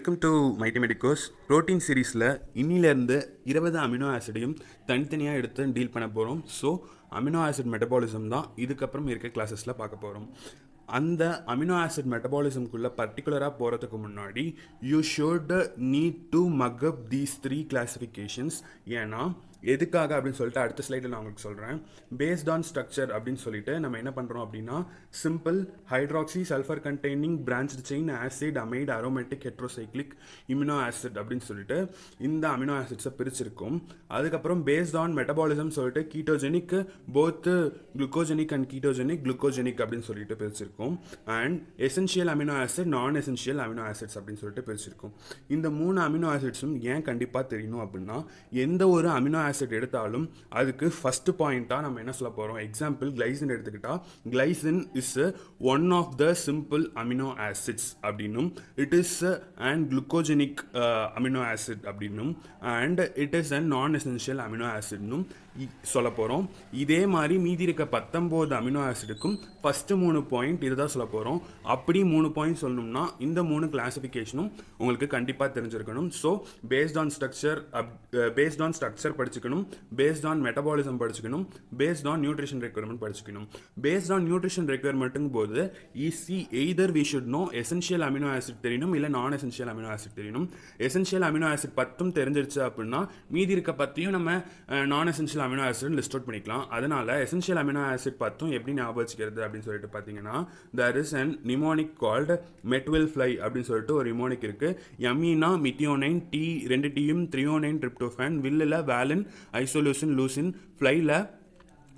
Welcome to mighty medicos. Protein சீரீஸில் இன்னிலேருந்து 20 amino ஆசிடையும் தனித்தனியாக எடுத்து டீல் பண்ண போகிறோம். ஸோ அமினோ ஆசிட் மெட்டபாலிசம் தான் இதுக்கப்புறம் இருக்க கிளாஸஸில் பார்க்க போகிறோம். அந்த அமினோ ஆசிட் மெட்டபாலிசம்குள்ளே பர்டிகுலராக போகிறதுக்கு முன்னாடி you should need to mug up these 3 classifications. ஏன்னா எதுக்காக அப்படின்னு சொல்லிட்டு அடுத்த ஸ்லைடில் நான் உங்களுக்கு சொல்கிறேன். பேஸ்ட் ஆன் ஸ்ட்ரக்சர் அப்படின்னு சொல்லிட்டு நம்ம என்ன பண்ணுறோம் அப்படின்னா, simple hydroxy sulphur containing branched chain acid amide aromatic heterocyclic immuno acid அப்படின்னு சொல்லிட்டு இந்த அமினோ ஆசிட்ஸை பிரிச்சிருக்கும். அதுக்கப்புறம் பேஸ்ட் ஆன் மெட்டபாலிசம் சொல்லிட்டு கீட்டோஜெனிக், போத் குளுக்கோஜெனிக் அண்ட் கீட்டோஜெனிக், குளுக்கோஜெனிக் அப்படின்னு சொல்லிட்டு பிரிச்சிருக்கும். அண்ட் எசென்ஷியல் அமினோ ஆசிட், நான் எசென்ஷியல் அமினோ ஆசிட்ஸ் அப்படின்னு சொல்லிட்டு பிரிச்சிருக்கும். இந்த 3 அமினோ ஆசிட்ஸும் ஏன் கண்டிப்பாக தெரியணும் அப்படின்னா, எந்த ஒரு அமினோ ஆசிட் எடுத்தாலும் அதுக்கு ஃபர்ஸ்ட் பாயிண்டா நம்ம என்ன சொல்ல போறோம். எக்ஸாம்பிள் கிளைசின் எடுத்துக்கிட்டா, glycine is one of the simple amino acids அப்படின்னும், it is and glucogenic amino acid அப்படின்னும், and it is and non essential amino ஆசிட்னும் சொல்ல போகிறோம். இதே மாதிரி மீதி இருக்க 19 அமினோ ஆசிடுக்கும் ஃபர்ஸ்ட் 3 பாயிண்ட் இதுதான் சொல்ல போகிறோம். அப்படி 3 பாயிண்ட் சொல்லணும்னா இந்த 3 கிளாசிஃபிகேஷனும் உங்களுக்கு கண்டிப்பாக தெரிஞ்சிருக்கணும். ஸோ பேஸ்ட் ஆன் ஸ்ட்ரக்சர் படிச்சுக்கணும், பேஸ்ட் ஆன் மெட்டபாலிசம் படிச்சுக்கணும், பேஸ்ட் ஆன் நியூட்ரிஷன் ரெக்யர்மெண்ட் படிச்சுக்கணும். பேஸ்ட் ஆன் நியூட்ரிஷன் ரெக்யர்மெண்ட்டுங்க போது either we should know essential amino acid தெரியணும், இல்லை நான் எசென்ஷியல் அமினோ ஆசிட் தெரியணும். எசென்ஷியல் அமினோ ஆசிட் 10 தெரிஞ்சிருச்சு அப்படின்னா மீதி இருக்க 10 நம்ம non essential amino acid list out பண்ணிக்கலாம். அதனால எசென்ஷியல் அமினோ ஆசிட் 10 எப்படி ஞாபகம் வச்சுக்கிறது அப்படின்னு சொல்லிட்டு பார்த்தீங்கன்னா, there is an mnemonic called metwilfly அப்படின்னு சொல்லிட்டு ஒரு நிமோனிக் இருக்கு. எம்இனா மித்தியோனைன், டி 2 டீயும் த்ரியோனைன் ட்ரிப்டோஃபான், வில்லில் வேலின், ஐசோலூசின், லூசின், ஃப்ளைல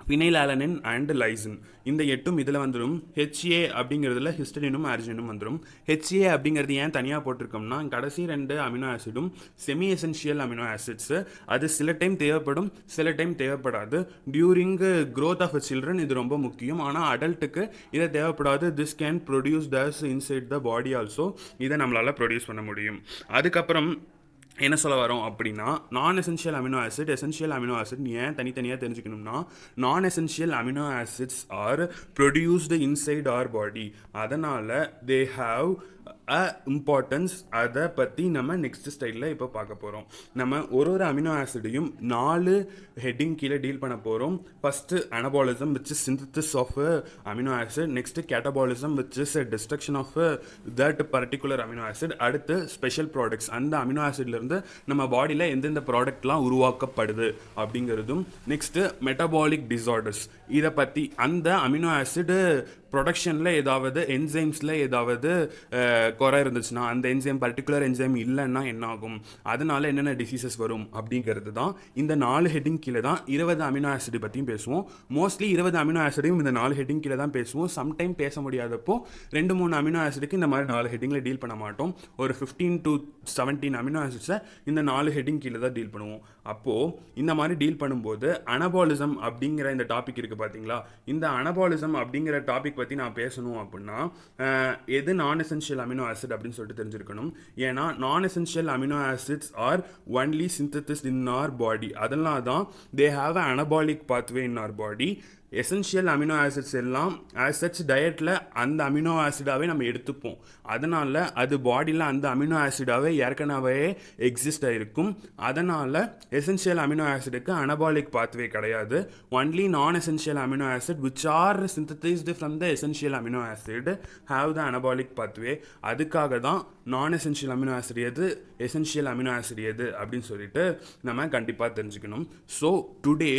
பினைலாலனின் அண்ட் லைசின். இந்த 8 இதில் வந்துடும். ஹெச்ஏ அப்படிங்கிறதுல ஹிஸ்டடினும் அர்ஜினும் வந்துடும். ஹெச்ஏ அப்படிங்கிறது ஏன் தனியாக போட்டிருக்கோம்னா, கடைசி 2 அமினோ ஆசிடும் செமி எசென்ஷியல் அமினோ ஆசிட்ஸ். அது சில டைம் தேவைப்படும், சில டைம் தேவைப்படாது. டியூரிங் க்ரோத் ஆஃப் சில்ட்ரன் இது ரொம்ப முக்கியம். ஆனால் அடல்ட்டுக்கு இதை தேவைப்படாது. This can produce thus inside the body also. இதை நம்மளால் ப்ரொடியூஸ் பண்ண முடியும். அதுக்கப்புறம் என்ன சொல்ல வரோம் அப்படின்னா, non essential amino acid, essential amino acid ஏன் தனித்தனியாக தெரிஞ்சுக்கணும்னா, non essential amino acids are produced inside our body. அதனால் தே ஹாவ் இம்பார்ட்டன்ஸ். அதை பற்றி நம்ம நெக்ஸ்ட் ஸ்டைலில் இப்போ பார்க்க போகிறோம். நம்ம ஒரு அமினோ ஆசிடையும் 4 ஹெட்டிங் கீழே டீல் பண்ண போகிறோம். First anabolism which is synthesis of amino acid, next catabolism which is destruction of that particular amino acid, அடுத்து ஸ்பெஷல் ப்ராடக்ட்ஸ், அந்த அமினோ ஆசிட்லேருந்து நம்ம பாடியில் எந்தெந்த ப்ராடக்ட்லாம் உருவாக்கப்படுது அப்படிங்கிறதும், நெக்ஸ்ட்டு மெட்டபாலிக் டிசார்டர்ஸ், இதை பற்றி அந்த அமினோ ஆசிட் ப்ரொடக்ஷனில் ஏதாவது என்சைம்ஸில் ஏதாவது குறை இருந்துச்சுன்னா, அந்த என்சைம் பர்டிகுலர் என்சைம் இல்லைன்னா என்ன ஆகும், அதனால என்னென்ன டிசீசஸ் வரும் அப்படிங்கிறது தான். இந்த 4 ஹெட்டிங் கீழே தான் 20 அமினோ ஆசிட் பற்றியும் பேசுவோம். மோஸ்ட்லி 20 அமினோ ஆசிடையும் இந்த 4 ஹெட்டிங் கீழே தான் பேசுவோம். சம்டைம் பேச முடியாதப்போ 2-3 அமினோ ஆசிடுக்கு இந்த மாதிரி 4 ஹெட்டிங்கில் டீல் பண்ண மாட்டோம். ஒரு 15 to 17 அமினோ ஆசிட்ஸை இந்த 4 ஹெட்டிங் கீழே தான் டீல் பண்ணுவோம். அப்போது இந்த மாதிரி டீல் பண்ணும்போது அனபாலிசம் அப்படிங்கிற இந்த டாபிக் இருக்குது பார்த்தீங்களா, இந்த அனபாலிசம் அப்படிங்கிற டாபிக் பற்றி நான் பேசணும் அப்படின்னா எது நான் எசென்ஷியல் அமினோ ஆசிட் அப்படின்னு சொல்லிட்டு தெரிஞ்சிருக்கணும். ஏன்னா non essential amino acids are only synthesised in our body. அதனால தான் they have a anabolic pathway in our body. Essential amino acids எல்லாம் ஆஸ் சச் டயட்டில் அந்த அமினோ ஆசிடாகவே நம்ம எடுத்துப்போம். அதனால் அது பாடியில் அந்த அமினோ ஆசிடாகவே ஏற்கனவே எக்ஸிஸ்ட் ஆகிருக்கும். அதனால் எசென்ஷியல் அமினோ ஆசிடுக்கு அனபாலிக் பாத்வே கிடையாது. ஒன்லி நான் essential amino acid which are synthesised from the essential amino acid have the anabolic pathway. அதுக்காக தான் நான் எசென்ஷியல் அமினோ ஆசிட் எது, எசென்ஷியல் அமினோ ஆசிட் எது அப்படின்னு சொல்லிட்டு நம்ம கண்டிப்பாக தெரிஞ்சுக்கணும். So today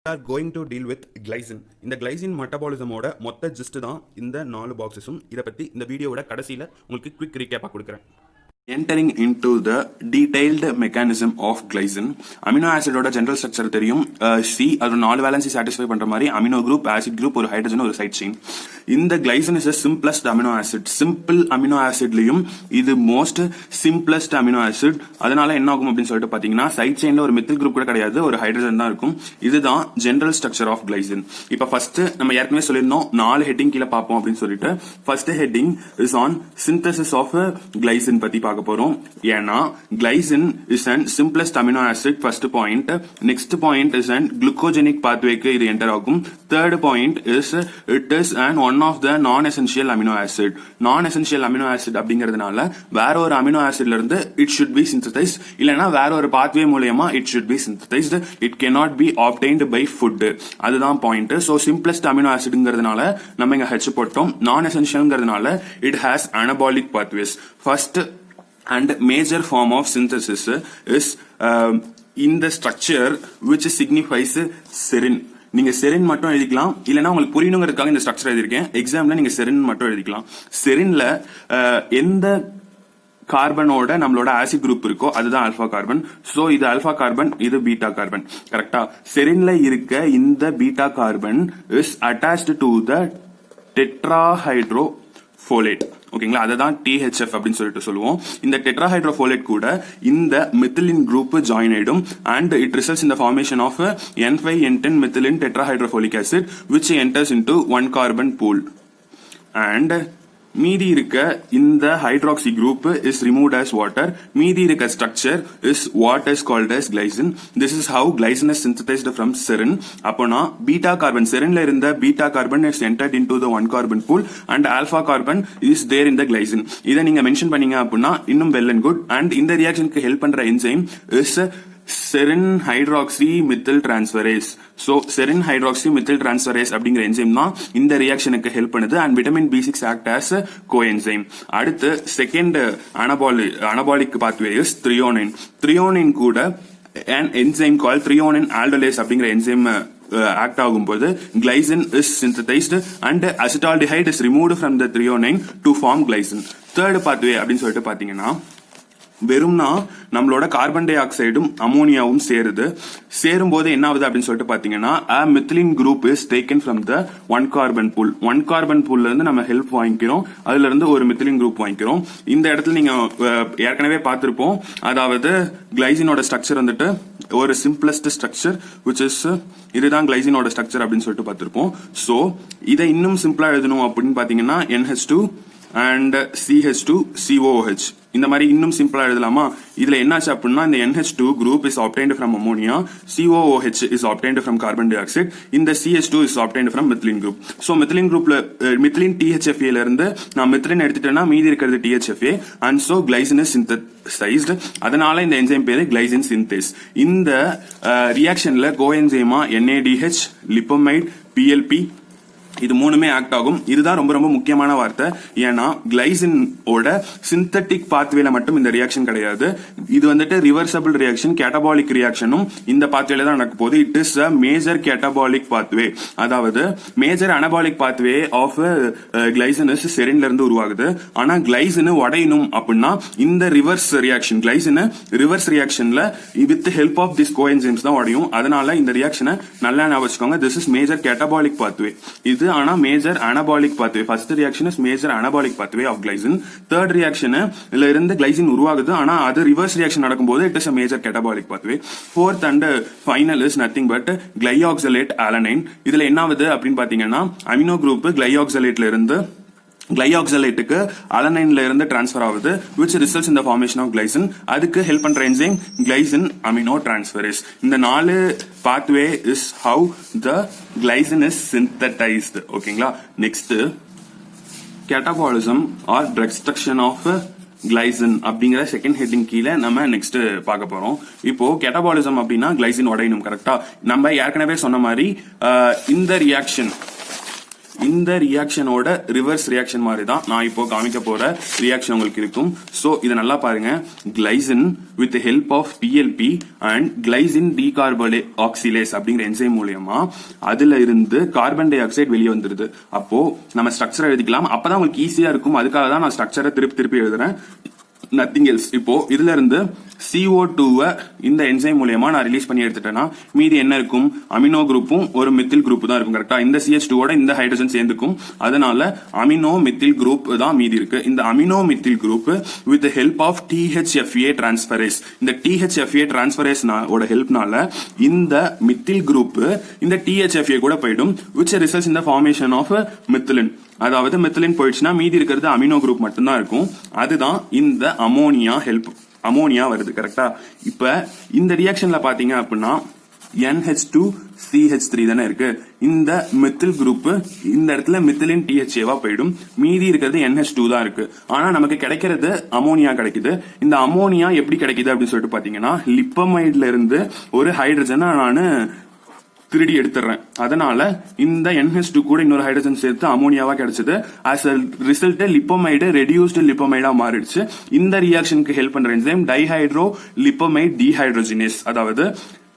are going to deal with glycine. இந்த glycine மெட்டபாலிசமோட மொத்த ஜிஸ்ட் தான் இந்த 4 பாக்ஸஸும். இதை பற்றி இந்த வீடியோவோட கடைசியில் உங்களுக்கு குவிக் ரீகேப்பாக கொடுக்குறேன். Entering into the detailed mechanism of glycine. Amino ஆசிடோட ஜெனரல் ஸ்ட்ரக்சர் தெரியும். சி அது 4 வேலன்சி சாட்டிஸ்ஃபை பண்ற மாதிரி அமினோ குரூப், ஆசிட் குரூப், ஒரு ஹைட்ரஜன், ஒரு சைட் செயின். இந்த glycine is simplest amino acid. Simple amino ஆசிட்லயும் இது மோஸ்ட் சிம்பிளஸ்ட் அமினோ ஆசிட். அதனால என்ன ஆகும் அப்படின்னு சொல்லிட்டு பாத்தீங்கன்னா, சைட் செயின்ல ஒரு மெத்தில் குரூப் கூட கிடையாது, ஒரு ஹைட்ரஜன் தான் இருக்கும். இதுதான் ஜெனரல் ஸ்ட்ரக்சர் ஆஃப் கிளைசின். இப்ப ஃபர்ஸ்ட் நம்ம ஏற்கனவே சொல்லியிருந்தோம் 4 ஹெட்டிங் கீழே பார்ப்போம் அப்படின்னு சொல்லிட்டு. First heading is on synthesis of glycine பத்தி பார்க்க பார்க்க போறோம். ஏன்னா glycine is an simplest amino acid first point. Next point is an glucogenic pathway க்கு இது enter ஆகும். Third point is it is an one of the non-essential amino acid. Non-essential amino acid அப்படிங்கிறதுனால வேற ஒரு amino acidல இருந்து it should be synthesized, இல்லனா வேற ஒரு pathway மூலமா it should be synthesized. It cannot be obtained by food. அதுதான் point. So simplest amino acidங்கிறதுனால நம்ம இங்க H போட்டோம். Non-essentialங்கிறதுனால it has anabolic pathways. First and major form of synthesis is in the structure which signifies serine. நீங்க serine மட்டும் எழுதிக்கலாம், இல்லனா உங்களுக்கு புரியணுங்கிறதுக்காக இந்த ஸ்ட்ரக்சர் எழுதிருக்கேன். எக்ஸாம்ல நீங்க செரின் மட்டும் எழுதிக்கலாம். செரின்ல எந்த கார்பனோட நம்மளோட ஆசிட் குரூப் இருக்கோ அதுதான் ஆல்பா கார்பன். சோ இது ஆல்பா கார்பன், இது பீட்டா கார்பன். கரெக்டா? செரின்ல இருக்க இந்த beta carbon is attached to the tetrahydrofolate. ஓகேங்களா? அதுதான் THF அப்படின்னு சொல்லிட்டு சொல்லுவோம். இந்த டெட்ராஹைட்ரோஃபோலேட் கூட இந்த மெத்திலின் குரூப் ஜாயின் ஆயிடும் and it results in the formation of N5N10 methylene tetrahydrofolic acid which enters into one carbon pool. And மீதி இருக்க இந்த hydroxy group is removed as water. மீதி இருக்க structure is what is called as glycine. This is how glycine is synthesized from serine. அப்போனா beta carbon, செரின்ல இருந்த beta carbon is entered into the one carbon pool and alpha carbon is there in the glycine. இதை நீங்க mention பண்ணீங்க அப்படின்னா இன்னும் well and good. And இந்த ரியாக்ஷனுக்கு help பண்ற enzyme is serine hydroxy methyl transferase. So serine hydroxy methyl transferase அப்படிங்கிற enzyme தான் இந்த ரியாக்ஷனுக்கு ஹெல்ப் பண்ணுது and vitamin B6 act as coenzyme. அடுத்து second anabolic pathway is threonine. Threonine கூட an enzyme called threonine aldolase அப்படிங்கிற enzyme act ஆகும்போது glycine is synthesized and acetaldehyde is removed from the threonine to form glycine. Third pathway அப்படின்னு சொல்லிட்டு பாத்தீங்கன்னா வெறும்னா நம்மளோட carbon tie ஆக்சைடும் அமோனியாவும் சேரும் போது என்ன ஆகுது அப்படின்னு சொல்லிட்டு பாத்தீங்கன்னா methylene group is taken from the one carbon pool. One carbon பூல்ல இருந்து நம்ம ஹெல்ப் வாங்கிக்கிறோம், அதுல இருந்து ஒரு மெத்திலின் குரூப் வாங்கிக்கிறோம். இந்த இடத்துல நீங்க ஏற்கனவே பார்த்திருப்போம், அதாவது கிளைசினோட ஸ்ட்ரக்சர் வந்துட்டு ஒரு சிம்பிளஸ்ட் ஸ்ட்ரக்சர் which is இதுதான் கிளைசினோட ஸ்ட்ரக்சர் அப்படின்னு சொல்லிட்டு பார்த்திருப்போம். சோ இதை இன்னும் சிம்பிளா எழுதணும் அப்படின்னு பாத்தீங்கன்னா NH2 and CH2COOH இந்த மாதிரி இன்னும் சிம்பிளா எழுதலாமா? இதுல என்னாச்சு அப்படின்னா இந்த NH2 group is obtained from ammonia, COOH is obtained from carbon dioxide, இந்த CH2 is obtained from methylene group. So methylene groupல methylene THFA ல இருந்து நான் methylene எடுத்துட்டேன்னா மீதி இருக்கிறது THFA and so glycine is synthesized. அதனால இந்த என்சைம் பேரு glycine synthase. இந்த ரியாக்ஷன்ல கோஎன்சைமா NADH, லிப்போமைட், PLP இது மூணுமே ஆக்ட் ஆகும். இதுதான் ரொம்ப ரொம்ப முக்கியமான வார்த்தை. ஏன்னா கிளைசினோட சிந்தட்டிக் பாத்வேல மட்டும் இந்த ரியாக்ஷன் கிடையாது. இது வந்துட்டு ரிவர்சபிள் ரியாக்ஷன், கேட்டபாலிக் ரியாக்ஷனும் இந்த பாத்வேல தான் நடக்க போகுது. It is a major catabolic pathway. அதாவது major anabolic pathway of glycine செரின்ல இருந்து உருவாகுது. ஆனா கிளைசின் உடையணும் அப்படின்னா இந்த ரிவர்ஸ் ரியாக்ஷன், கிளைசின் ரிவர்ஸ் ரியாக்ஷன்ல with help of this coenzymes தான் உடையும். அதனால இந்த ரியாக்ஷனை நல்லா ஞாபகம் வச்சுக்கோங்க. This is major catabolic pathway. இது ஆனா major anabolic pathway. First reaction is major anabolic pathway of glycine. Third ரியாக்ஷன்ல இருந்து கிளைசின் உருவாகுது, ஆனா அது ரிவர்ஸ் ரியாக்ஷன் நடக்கும்போது it is a major catabolic pathway. Fourth and final is nothing but glyoxylate alanine. இதுல என்ன ஆகுது அப்படின்னு பாத்தீங்கன்னா அமினோ குரூப் கிளையாக்சலேட்ல இருந்து கிளையாக்சலேட்டுக்கு அலனைன்ல இருந்து டிரான்ஸ்ஃபர் ஆகுது which results in the formation of glycine. அதுக்கு ஹெல்ப் பண்ற என்சைம் glycine aminotransferase. இந்த 4 pathway is how the glycine is synthesized. ஓகேங்களா? Next catabolism or destruction of glycine அப்படிங்கிற செகண்ட் ஹெட்டிங் கீழே நம்ம நெக்ஸ்ட் பார்க்க போறோம். இப்போ கேட்டபாலிசம் அப்படின்னா கிளைசின் உடையணும். கரெக்டா? நம்ம ஏற்கனவே சொன்ன மாதிரி இந்த ரியாக்ஷனோட ரிவர்ஸ் ரியாக்ஷன் மாதிரி தான் நான் இப்போ காமிக்க போற ரியாக்ஷன் உங்களுக்கு இருக்கும். சோ இத நல்லா பாருங்க. Glycine with help of PLP and glycine decarboxylase அப்படிங்கிற என்சைம் மூலமா அதுல இருந்து கார்பன் டை ஆக்சைடு வெளியே வந்துருது. அப்போ நம்ம ஸ்ட்ரக்சர் எழுதிக்கலாம், அப்பதான் உங்களுக்கு ஈஸியா இருக்கும். அதுக்காக தான் நான் ஸ்ட்ரக்சரை திருப்பி எழுதுறேன். Nothing else. இப்போ இதுல இருந்து CO2 இந்த என்சைம் மூலமா நான் ரிலீஸ் பண்ணி எடுத்துட்டேன்னா மீதி என்ன இருக்கும்? அமினோ குரூப்பும் ஒரு மெத்தில் குரூப் தான் இருக்கும். கரெக்டா? இந்த CH2 ஓட இந்த ஹைட்ரஜன் சேர்ந்துக்கும். அதனால அமினோ மெத்தில் குரூப் தான் மீதி இருக்கு. இந்த amino methyl group with help of THFA transferase, இந்த THFA டிரான்ஸ்ஃபரேஸ் ஓட ஹெல்ப்னால இந்த மெத்தில் குரூப் இந்த THFA கூட போயிடும் which results in the formation of methylene. அதாவது மெத்திலின் போயிடுச்சுன்னா மீதி இருக்கிறது அமினோ குரூப் மட்டும்தான் இருக்கும். அதுதான் இந்த அமோனியா வருது. கரெக்டா? இப்ப இந்த ரியாக்ஷன்ல பாத்தீங்க அப்படின்னா NH2CH3 தானே இருக்கு. இந்த மெத்தில் குரூப் இந்த இடத்துல மெத்திலின் THAவா போயிடும். மீதி இருக்கிறது NH2 தான் இருக்கு. ஆனா நமக்கு கிடைக்கிறது அமோனியா கிடைக்குது. இந்த அமோனியா எப்படி கிடைக்குது அப்படின்னு சொல்லிட்டு பாத்தீங்கன்னா லிப்பமைட்ல இருந்து ஒரு ஹைட்ரஜனை நான் திருடி எடுத்துறேன். அதனால இந்த NH2 கூட இன்னொரு ஹைட்ரஜன் சேர்த்து அமோனியாவா கிடைச்சது. as a result லிப்போமைடு ரெடியூஸ்டு லிப்போமைடா மாறிடுச்சு. இந்த ரியாக்ஷனுக்கு ஹெல்ப் பண்ற என்சைம் டைஹைட்ரோ லிப்போமைட் டீஹைட்ரோஜினேஸ். அதாவது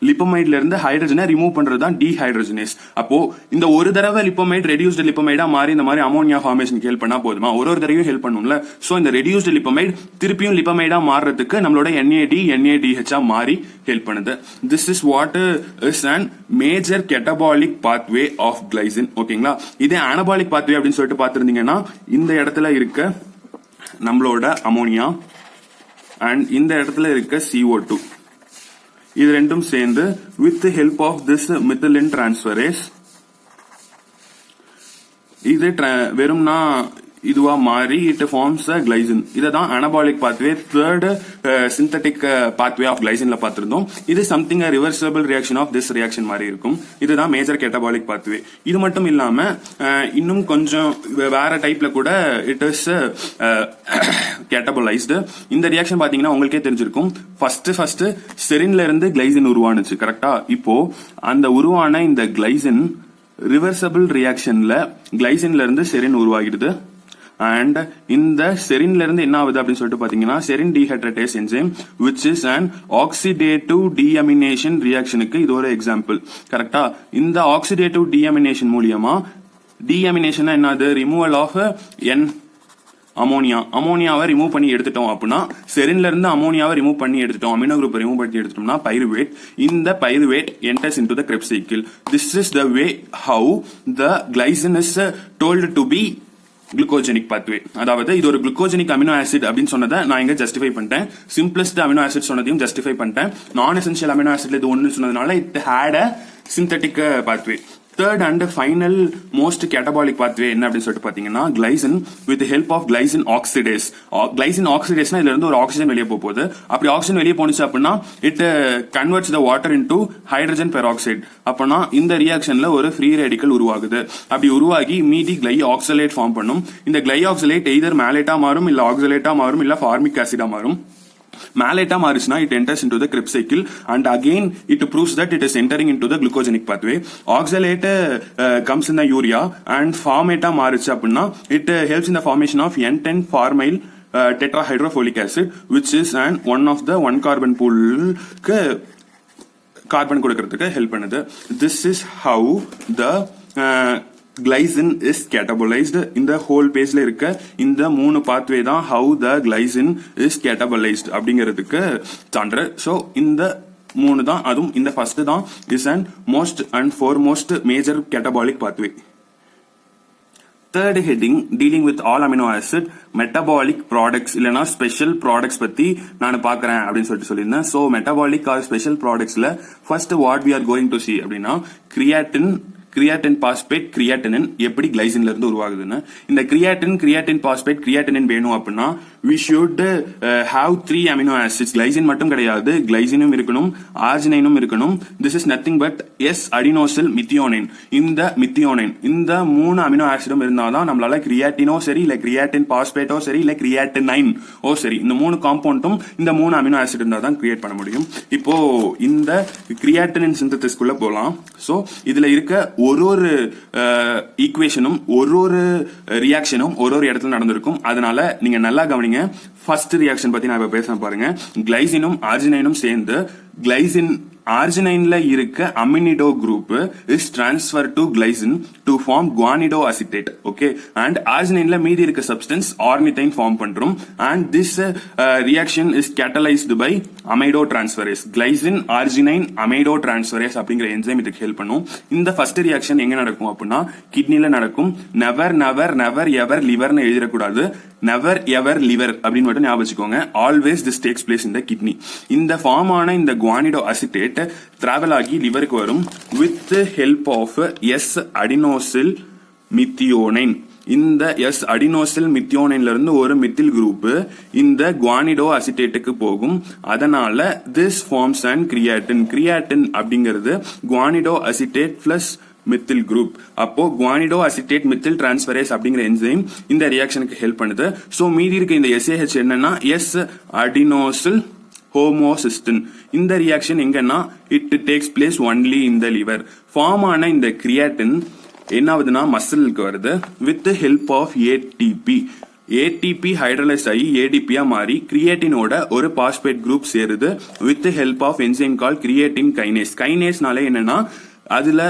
லிப்போமைட்ல இருந்து ஹைட்ரஜனை ரிமூவ் பண்றதுதான் டீஹைட்ரோஜினேஸ். அப்போ இந்த ஒரு தடவை லிப்போமைட் ரெடியூஸ்டு லிப்போமைடா மாறி இந்த மாதிரி அமோனியா ஃபார்மேஷனுக்கு ஹெல்ப் பண்ணா போதுமா? ஒரு தடவையும் ஹெல்ப் பண்ணும்ல. சோ இந்த ரெடியூஸ்டு லிப்போமைட் திருப்பியும் லிப்போமைடா மாறுறதுக்கு நம்மளோட NADH மாறி ஹெல்ப் பண்ணுது. This is what is an major catabolic pathway of glycine. ஓகேங்களா? இதே அனபாலிக் பாத்வே அப்படின்னு சொல்லிட்டு பாத்துருந்தீங்கன்னா இந்த இடத்துல இருக்க நம்மளோட அமோனியா அண்ட் இந்த இடத்துல இருக்க CO2 இது ரெண்டும் சேர்ந்து with the help of this methylene transferase இது வெறும்னா இதுவா மாறி இட் ஃபார்ம்ஸ் கிளைசின். இதுதான் anabolic pathway. Third synthetic pathway of கிளைசின்ல பார்த்திருந்தோம். இது something reversible reaction of this reaction மாதிரி இருக்கும். இதுதான் மேஜர் கேட்டபாலிக் பாத்வே. இது மட்டும் இல்லாம இன்னும் கொஞ்சம் வேற டைப்ல கூட இட் இஸ் கேட்டபலைஸ்டு. இந்த ரியாக்ஷன் பாத்தீங்கன்னா உங்களுக்கே தெரிஞ்சிருக்கும். ஃபர்ஸ்ட் செரின்ல இருந்து கிளைசின் உருவானுச்சு. கரெக்டா? இப்போ அந்த உருவான இந்த கிளைசின் ரிவர்சபிள் ரியாக்ஷன்ல கிளைசின்ல இருந்து செரின் உருவாகிடுது. அண்ட் இந்த செரின்ல இருந்து என்ன ஆகுது அப்படின்னு சொல்லிட்டு பாத்தீங்கன்னா serine dehydratase enzyme which is an oxidative deamination ரியாக்ஷனுக்கு இது ஒரு எக்ஸாம்பிள். கரெக்டா? இந்த ஆக்சிடேட்டிவ் டீஅமினேஷன் மூலியமா டீஅமினேஷன் என்னது? ரிமூவல் ஆஃப் அமோனியாவை ரிமூவ் பண்ணி எடுத்துட்டோம் அப்படின்னா செரின்ல இருந்து அமோனியாவை ரிமூவ் பண்ணி எடுத்துட்டோம், அமினோ குரூப் ரிமூவ் பண்ணி எடுத்துட்டோம்னா பைருவேட். இந்த pyruvate enters into the Krebs cycle. This is the way how the glycine is told to be glucogenic pathway. அதாவது இது ஒரு குளுக்கோஜெனிக் அமினோ ஆசிட் அப்படின்னு சொன்னதை நான் இங்க ஜஸ்டிஃபை பண்ணிட்டேன். சிம்பிளஸ்ட் அமினோ ஆசிட் சொன்னதையும் ஜஸ்டிஃபை பண்ணிட்டேன். நான் எசென்ஷியல் அமினோ ஆசிட்ல இது ஒன்னு சொன்னதுனால it had a synthetic pathway. Third and final most catabolic pathway என்ன அப்படின்னு சொல்லிட்டு பாத்தீங்கன்னா glycine with help of glycine oxidase. Glycine ஆக்சிடேஸ்னா இதுல இருந்து ஒரு ஆக்சிஜன் வெளியே போகுது. அப்படி ஆக்சிஜன் வெளியே போனுச்சு அப்படின்னா it converts the water into hydrogen peroxide. அப்படின்னா இந்த ரியாக்ஷன்ல ஒரு ஃப்ரீ ரேடிக்கல் உருவாகுது. அப்படி உருவாகி மீதி கிளை ஆக்சலேட் ஃபார்ம் பண்ணும். இந்த கிளை ஆக்சலேட் எய்தர் மேலேட்டா மாறும், இல்ல ஆக்சலேட்டா மாறும், இல்ல ஃபார்மிக் ஆசிடா மாறும். Malate மாறிச்சுனா it enters into the Krebs cycle and again it proves that it is entering into the glucogenic pathway. Oxalate comes in the urea and formate மாறிச்சு அப்படின்னா it helps in the formation of N10 formyl tetrahydrofolic acid which is one of the one carbon pool carbon கொடுக்கிறதுக்கு help பண்ணுது. This is how the glycine is catabolized. இந்த whole பேஜ்ல இருக்க இந்த மூணு pathway தான் how the glycine is catabolized அப்படிங்கிறதுக்கு சான்று. சோ இந்த மூணு தான், அதுவும் இந்த ஃபர்ஸ்ட் தான் is an most and foremost major catabolic pathway. Third heading dealing with all amino acid metabolic products இல்லனா ஸ்பெஷல் ப்ராடக்ட்ஸ் பத்தி நான் பாக்குறேன் அப்படின்னு சொல்லியிருந்தேன். சோ மெட்டபாலிக் ஆர் ஸ்பெஷல் ப்ராடக்ட்ஸ்ல first what we are going to see அப்படின்னா creatine phosphate creatinine எப்படி கிளைசின்ல இருந்து உருவாகுதுன்னு. இந்த கிரியாட்டின் பாஸ்பேட் கிரியாட்டினின் வேணும் அப்படின்னா we should have 3 amino acids. Glycine மட்டும் கிடையாது, கிளைசினும் இருக்கணும், ஆர்ஜினைனும் இருக்கணும். this is nothing but S adenosyl methionine. இந்த மித்தியோனைன் இந்த 3 அமினோ ஆசிடும் இருந்தாதான் நம்மளால கிரியாட்டினோ சரி, இல்ல கிரியாட்டின் பாஸ்பேட்டோ சரி, இல்ல கிரியாட்டினைன் சரி, இந்த 3 காம்பவுண்டும் இந்த 3 அமினோ ஆசிட் இருந்தா தான் கிரியேட் பண்ண முடியும். இப்போ இந்த கிரியாட்டினின் சிந்தசிஸ்குள்ள போலாம். சோ இதுல இருக்க ஒரு ஈக்குவேஷனும் ஒரு ரியாக்ஷனும் ஒரு இடத்துல நடந்திருக்கும். அதனால நீங்க நல்லா கவனிங்க. ஃபர்ஸ்ட் ரியாக்ஷன் பத்தி நான் இப்ப பேசுறேன் பாருங்க. கிளைசினும் ஆர்ஜினைனும் சேர்ந்து கிளைசின் ஆர்ஜினைன்ல இருக்க amidino group is transfer to glycine to form guanidoacetate. Okay, and ஆர்ஜினைன்ல மீதி இருக்க சப்ஸ்டன்ஸ் ஆர்னிதைன் ஃபார்ம் பண்றோம். And this reaction is catalysed by amido transferase. Glycine arginine amido transferase அப்படிங்கிற என்சைம் இதுக்கு ஹெல்ப் பண்ணும். இந்த ஃபர்ஸ்ட் ரியாக்ஷன் எங்க நடக்கும் அப்படின்னா கிட்னில நடக்கும். நெவர் நெவர் நெவர் எவர் லிவர்னு எழுதிடக்கூடாது, நெவர் எவர் லிவர் அப்படின்னு மட்டும் ஞாபகம் வச்சுக்கோங்க. Always this takes place in the kidney. இந்த ஃபார்ம் ஆன இந்த குவானிடோ அசிட்டேட் டிராவல் ஆகி லிவருக்கு வரும் வித் ஹெல்ப் ஆஃப் S-அடினோசில் மித்தியோனைன். இந்த எஸ் அடினோசில் மித்தியோனைன்ல இருந்து ஒரு மித்தில் குரூப் இந்த குவானிடோ அசிட்டேட்டுக்கு போகும். அதனால திஸ் ஃபார்ம்ஸ் அண்ட் கிரியாட்டின் அப்படிங்கிறது குவானிடோ அசிட்டேட் பிளஸ் மித்தில் குரூப். அப்போ குவானிடோ அசிட்டேட் மித்தில் டிரான்ஸ்பரேஸ் அப்படிங்கிற என்சைம் இந்த ரியாக்ஷனுக்கு ஹெல்ப் பண்ணுது. சோ மீதி இருக்க இந்த SAH என்னன்னா எஸ் அடினோசில் ஹோமோசிஸ்டின். இந்த ரியாக்ஷன் எங்கன்னா it takes place only in the liver. Form ஆன இந்த கிரியாட்டின் என்ன ஆகுதுன்னா மசிலுக்கு வருது with help of ATP hydrolyse ஆகி ஏடிபியா மாறி கிரியேட்டினோட ஒரு பாஸ்பேட் குரூப் சேருது with help of enzyme call creatine கைனேஸ்னால என்னன்னா அதுல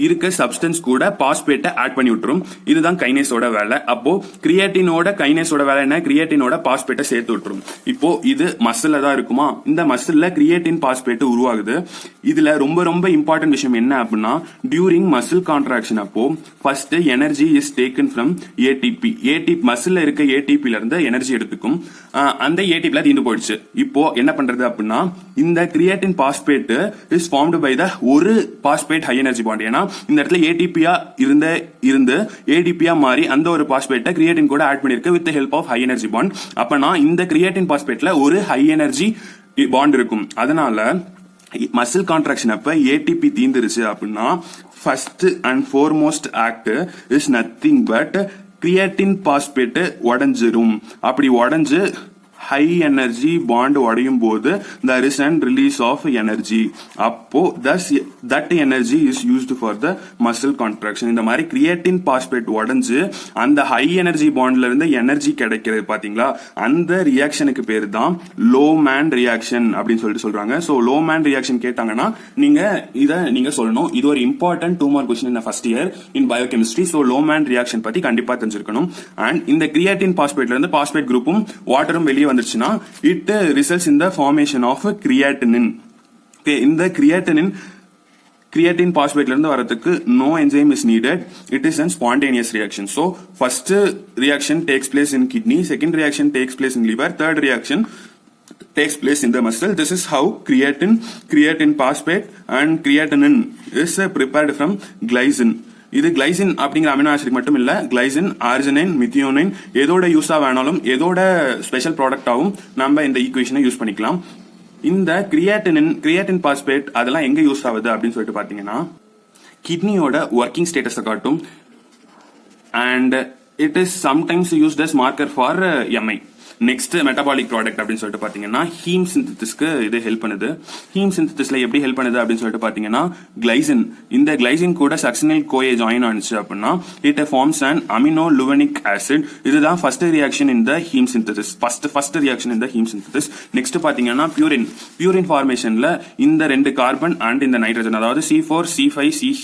இருக்க சப்ஸ்டன்ஸ் கூட பாஸ்பேட்டை ஆட் பண்ணி விட்டுரும். இதுதான் கைனேஸோட வேலை. அப்போ கிரியேட்டினோட கைனேஸோட வேலை என்ன, கிரியேட்டினோட பாஸ்பேட்டை சேர்த்து விட்டுரும். இப்போ இது மசில்ல தான் இருக்குமா, இந்த மசில்ல கிரியேட்டின் பாஸ்பேட் உருவாகுது. இதுல ரொம்ப ரொம்ப இம்பார்ட்டன்ட் விஷயம் என்ன அப்படின்னா டியூரிங் மசில் கான்ட்ராக்ஷன் அப்போ first energy is taken from ATP. மசில்ல இருக்க ஏடிபில இருந்து எனர்ஜி எடுத்துக்கும். அந்த ஏடிபில தீர்ந்து போயிடுச்சு. இப்போ என்ன பண்றது அப்படின்னா இந்த creatine phosphate is formed by the ஒரு பாஸ்பேட் ஹை எனர்ஜி பாண்ட். ஏன்னா இந்த இடத்துல ஏடிபியா இருந்து ஏடிபியா மாறி அந்த ஒரு பாஸ்பேட்டை கிரியேட்டின் கூட ஆட் பண்ணிருக்கு with help of high energy bond. அப்பனா இந்த கிரியேட்டின் பாஸ்பேட்ல ஒரு ஹை எனர்ஜி பாண்ட் இருக்கும். அதனால மசில் கான்ட்ராக்ஷன் அப்ப ஏடிபி தீந்துருச்சு அப்படின்னா first and foremost act is nothing but creatine phosphate உடஞ்சிரும். அப்படி உடஞ்சு ஹை எனர்ஜி பாண்ட் உடையும் போது there is an release of energy. அப்போ that energy is used for the muscle contraction. இந்த மாதிரி கிரியேட்டின் பாஸ்பேட் உடைஞ்சு அந்த ஹை எனர்ஜி பாண்ட்ல இருந்து எனர்ஜி கிடைக்கிறது பாத்தீங்களா, அந்த ரியாக்ஷனுக்கு பேரு தான் லோமேன் ரியாக்ஷன் அப்படின்னு சொல்லிட்டு சொல்றாங்க. சோ லோமேன் ரியாக்ஷன் கேட்டாங்கன்னா நீங்க சொல்லணும். இது ஒரு important 2 mark question in first year in biochemistry. So Lohmann reaction பத்தி கண்டிப்பா தெரிஞ்சிருக்கணும். அண்ட் இந்த கிரியேட்டின் பாஸ்பேட்ல இருந்து பாஸ்பேட் குரூப்பும் வாட்டரும் வெளியே வந்துச்சுன்னா it results in the formation of creatinine. இந்த கிரியேட்டின் பாஸ்பேட்ல இருந்து வரதுக்கு no enzyme is needed. It is a spontaneous reaction. So first reaction takes place in kidney, second reaction takes place in liver, third reaction takes place in the muscle. This is how creatine phosphate and creatinine is prepared from glycine. இது glycine அப்படிங்கிற amino acid மட்டும் இல்ல, glycine, arginine, methionine எதோட யூஸா வேணாலும் எதோட special ப்ராடக்டாவும் நம்ம இந்த ஈக்குவேஷனை யூஸ் பண்ணிக்கலாம். இந்த கிரியாட்டின் பாஸ்பேட் அதெல்லாம் எங்க யூஸ் ஆகுது அப்படின்னு சொல்லிட்டு பாத்தீங்கன்னா கிட்னியோட ஒர்க்கிங் ஸ்டேட்டஸை காட்டும். And it is sometimes used as marker for MI. Next metabolic product அப்படின்னு சொல்லிட்டு பாத்தீங்கன்னா ஹீம் சிந்தசிஸ்க்கு இது ஹெல்ப் பண்ணுது. ஹீம் சிந்தசிஸ்ல எப்படி ஹெல்ப் பண்ணுது அப்படின்னு சொல்லிட்டு பாத்தீங்கன்னா கிளைசின், இந்த கிளைசின் கூட சக்சினைல் கோஏ ஜாயின் ஆனிச்சு அப்படின்னா it forms and amino levulinic acid. இதுதான் first reaction in the haem synthesis. First reaction in the haem synthesis. Next பாத்தீங்கன்னா பியூரின் ஃபார்மேஷன்ல இந்த 2 கார்பன் அண்ட் இந்த நைட்ரஜன், அதாவது C4, C5,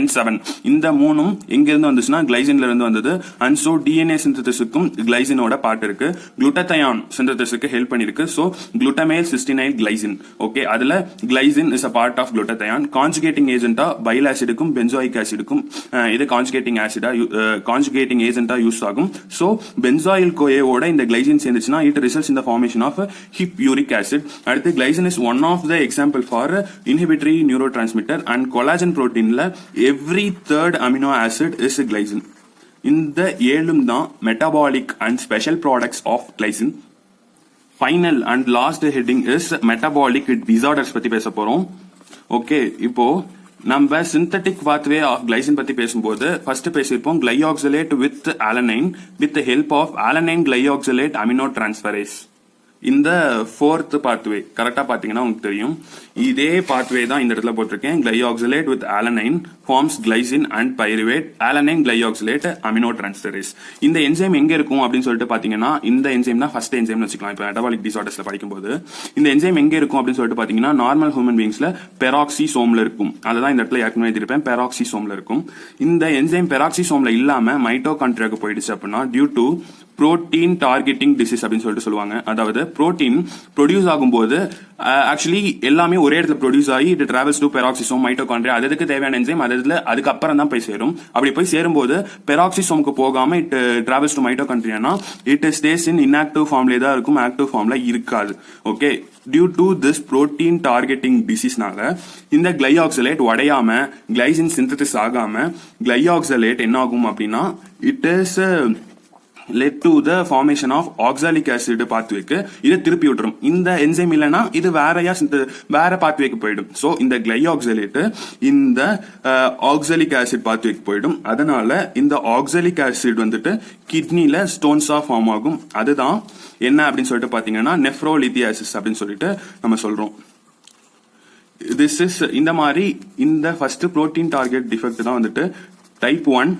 N7 இந்த 3ம் எங்க இருந்து வந்துச்சுன்னா கிளைசின்ல இருந்து வந்தது. அண்ட் சோ DNA சிந்தசிஸ்க்கும் கிளைசினோட பார்ட் இருக்கு. குளுட்டதையான் சிந்தசிஸ்க்கு ஹெல்ப் பண்ணிருக்கு. So glutamyl cysteinyl glycine. Okay, அதுல glycine is a part of glutathione. Conjugating ஏஜென்ட்டா பைல் ஆசிடுக்கும் பென்சாயிக் ஆசிடுக்கும் இது கான்ஜுகேட்டிங் ஏஜென்ட்டா யூஸ் ஆகும். சோ பென்சாயில் கோஏவோட இந்த கிளைசின் சேர்ந்துச்சுன்னா it results in the formation of hippuric acid. அடுத்து glycine is one of the example for inhibitory neurotransmitter. And collagen புரோட்டீன்ல every third amino acid is glycine. இந்த 7ம் தான் metabolic and special products of glycine. Final and last heading is metabolic disorders பத்தி பேச போறோம். Okay, இப்போ நம்ம synthetic pathway of glycine பத்தி பேசும்போது ஃபர்ஸ்ட் பேசியிருப்போம் glyoxylate with alanine with help of alanine glyoxylate amino transferase. இந்த 4th பாத்வே கரெக்டா பாத்தீங்கன்னா உங்களுக்கு தெரியும். இதே பாத்வே தான் இந்த இடத்துல போட்டிருக்கேன். Glyoxylate with alanine forms glycine and pyruvate alanine glyoxylate amino transferase. இந்த என்சைம் எங்க இருக்கும் அப்படின்னு சொல்லிட்டு பாத்தீங்கன்னா இந்த என்சைம் தான் ஃபர்ஸ்ட் என்சைம் வச்சுக்கலாம். இப்போ மெட்டபாலிக் டிசார்டர்ஸ்ல படிக்கும்போது இந்த என்சைம் எங்க இருக்கும் அப்படின்னு சொல்லிட்டு பாத்தீங்கன்னா நார்மல் ஹியூமன் பீயிங்ஸ்ல பெராக்சிசோம்ல இருக்கும். அதுதான் இந்த இடத்துல ஏற்கனவே எழுதிருப்பேன், பெராக்சிசோம்ல இருக்கும். இந்த என்சைம் பெராக்சிசோம்ல இல்லாம மைட்டோகாண்ட்ரியாக்கு போயிடுச்சு அப்படின்னா due to protein targeting disease அப்படின்னு சொல்லிட்டு சொல்லுவாங்க. அதாவது புரோட்டீன் ப்ரொடியூஸ் ஆகும்போது ஆக்சுவலி எல்லாமே ஒரே இடத்துல ப்ரொடியூஸ் ஆகி it travels to peroxisome, mitochondria, அதுக்கு தேவையான என்சைம் அதுக்கப்புறம் தான் போய் சேரும். அப்படி போய் சேரும்போது பெராக்சிசோமுக்கு போகாம இட் டிராவல்ஸ் டு மைட்டோகாண்ட்ரியானா இட் ஸ்டேஸ் இன் இன்ஆக்டிவ் ஃபார்ம்லேயே தான் இருக்கும், ஆக்டிவ் ஃபார்ம்ல இருக்காது. Okay, due to this protein targeting டிசீஸ்னால இந்த கிளைஆக்சலேட் உடையாம கிளைசின் சிந்தசிஸ் ஆகாம கிளைஆக்சலேட் என்ன ஆகும் அப்படின்னா it is led to the formation of oxalic acid pathwayக்கு இதை திருப்பி விட்டுரும். இந்த என்சைம் இல்லைன்னா இது வேற பாத்வேக்கு போயிடும். ஸோ இந்த கிளைஆக்சலேட் இந்த ஆக்சாலிக் ஆசிட் பாத்வேக்கு போயிடும். அதனால இந்த ஆக்சாலிக் ஆசிட் வந்துட்டு கிட்னில ஸ்டோன்ஸா ஃபார்ம் ஆகும். அதுதான் என்ன அப்படின்னு சொல்லிட்டு பாத்தீங்கன்னா நெஃப்ரோலித்தியாசிஸ் அப்படின்னு சொல்லிட்டு நம்ம சொல்றோம். திஸ் இஸ் இந்த மாதிரி இந்த ஃபர்ஸ்ட் புரோட்டீன் டார்கெட் டிஃபெக்ட் தான் வந்துட்டு டைப் 1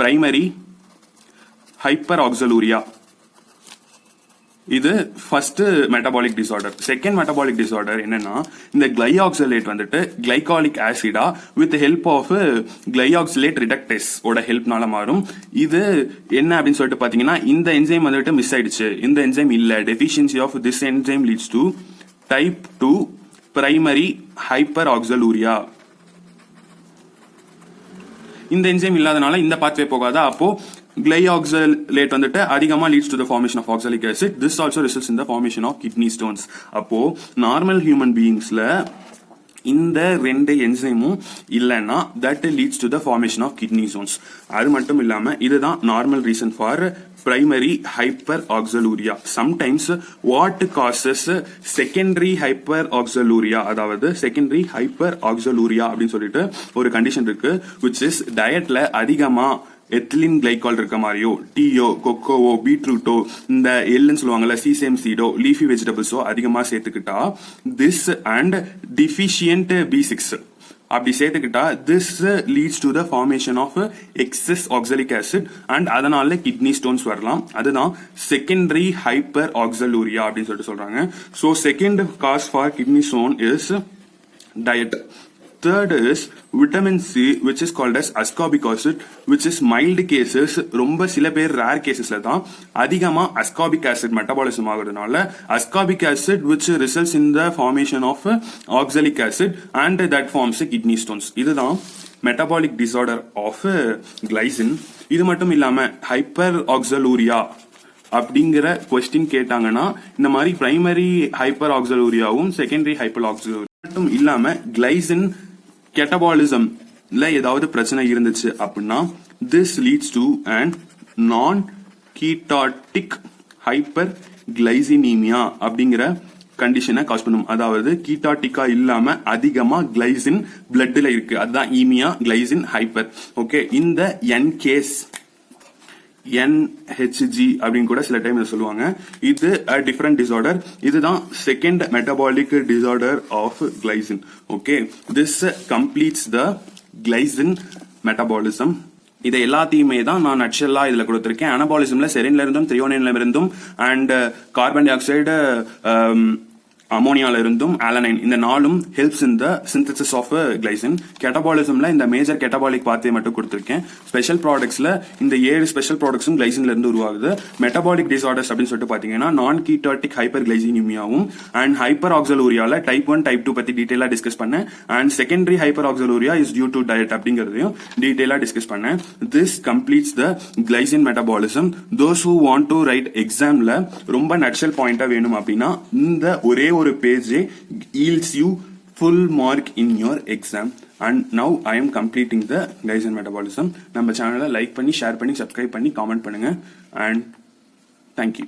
பிரைமரி ஹைப்பர்ஆக்சலூரியா. இது first metabolic disorder. Second metabolic disorder என்னன்னா இந்த கிளைஆக்சலேட் வந்துட்டு கிளைகாலிக் ஆசிடா with help of glyoxylate reductase ஓட ஹெல்ப்னால மாறும். இது என்ன அப்படின்னு சொல்லிட்டு பாத்தீங்கன்னா இந்த என்சைம் வந்துட்டு மிஸ் ஆயிடுச்சு, இந்த என்சைம் இல்ல, deficiency of this enzyme leads to type 2 primary hyperoxaluria. இந்த என்சைம் இல்லாதனால இந்த பாத்வே போகாதா, அப்போ கிளைஆக்சலேட் வந்துட்டு அதிகமா leads to the formation of oxalic acid. This also results in the formation of kidney stones. அப்போ நார்மல் ஹியூமன் பீயிங்ஸ்ல இந்த ரெண்டு என்சைமும் இல்லைன்னா that leads to the formation of kidney stones. அது மட்டும் இல்லாம இதுதான் normal reason for primary hyperoxaluria. Sometimes what causes secondary hyperoxaluria, அதாவது secondary hyperoxaluria அப்படின்னு சொல்லிட்டு ஒரு கண்டிஷன் இருக்கு, which is டயட்ல அதிகமா எத்திலின் கிளைகால் இருக்க மாதிரியோ டீயோ கொக்கோவோ பீட்ரூட்டோ இந்த எல்லுன்னு சொல்லுவாங்கல்ல சீசேம் சீடோ லீஃபி வெஜிடபிள்ஸோ அதிகமா சேர்த்துக்கிட்டா திஸ் அண்ட் டிஃபிஷியன்ட் B6 அப்படி சேர்த்துக்கிட்டா this leads to the formation of excess oxalic acid and அதனால கிட்னி ஸ்டோன்ஸ் வரலாம். அதுதான் செகண்டரி ஹைப்பர் ஆக்சலூரியா அப்படின்னு சொல்லிட்டு சொல்றாங்க. So second cause for kidney stone is diet. Third is vitamin C, which is called as ascorbic acid, which is mild cases. ரொம்ப சில பேர் rare casesல தான் அதிகமா ascorbic acid metabolism ஆகுறதுனால ascorbic acid which results in the formation of oxalic acid and that forms kidney stones. இதுதான் metabolic disorder of glycine. இது மட்டும் இல்லாம hyper ஆக்சலூரியா அப்படிங்கிற கொஸ்டின் கேட்டாங்கன்னா இந்த மாதிரி பிரைமரி ஹைப்பர் ஆக்சலூரியாவும் செகண்டரி ஹைப்பர் ஆக்சலூரியா மட்டும் இல்லாம கிளைசின் கேட்டபாலிசம் ஏதாவது பிரச்சனை இருந்துச்சு அப்படின்னா திஸ் லீட்ஸ் டு அண்ட் நான் கீட்டாட்டிக் ஹைப்பர் கிளைசினீமியா அப்படிங்கிற கண்டிஷனை காஸ் பண்ணும். அதாவது கீட்டாட்டிக்கா இல்லாம அதிகமா கிளைசின் பிளட்ல இருக்கு, அதுதான் ஈமியா கிளைசின் ஹைப்பர். ஓகே, இந்த NHG அப்படின்னு கூட சில டைம் சொல்லுவாங்க. இது டிஃபரெண்ட் டிசார்டர். இதுதான் second metabolic disorder of glycine. Okay, this completes the glycine metabolism. இதை எல்லாத்தையுமே தான் நான் நட்சல்லா இதுல கொடுத்திருக்கேன். அனபாலிசம்ல செரின்ல இருந்தும் த்ரியோனின்ல இருந்தும் அண்ட் கார்பன் டை ஆக்சைடு அமோனியால இருந்தும் ஆலனைன் இந்த நாலும் helps in the synthesis of glycine. கேட்டபாலிசம்ல இந்த மேஜர் கேட்டபாலிக் பாத்வே மட்டும் கொடுத்திருக்கேன். ஸ்பெஷல் ப்ராடக்ட்ஸ்ல இந்த 7 ஸ்பெஷல் ப்ராடக்ட்ஸும் கிளைசின்ல இருந்து உருவாகுது. மெட்டபாலிக் டிசார்டர்ஸ் அப்படின்னு சொல்லிட்டு பாத்தீங்கன்னா நான் கீட்டாட்டிக் ஹைப்பர் கிளைசினிமியாவும் அண்ட் ஹைப்பர் ஆக்சலூரியால டைப் 1 டைப் 2 பத்தி டீடைலா டிஸ்கஸ் பண்ணேன். And secondary hyperoxaluria is due to diet அப்படிங்கறதையும் டீடைலா டிஸ்கஸ் பண்ணேன். This completes the glycine metabolism. Those who want to write எக்ஸாம்ல ரொம்ப நட்சல் பாயிண்டா வேணும் அப்படின்னா இந்த ஒரே ஒரு page yields you full mark in your exam. And now I am completing the glycine metabolism. நம்ம சேனலை லைக் பண்ணி ஷேர் பண்ணி சப்ஸ்கிரைப் பண்ணி காமெண்ட் பண்ணுங்க and thank you.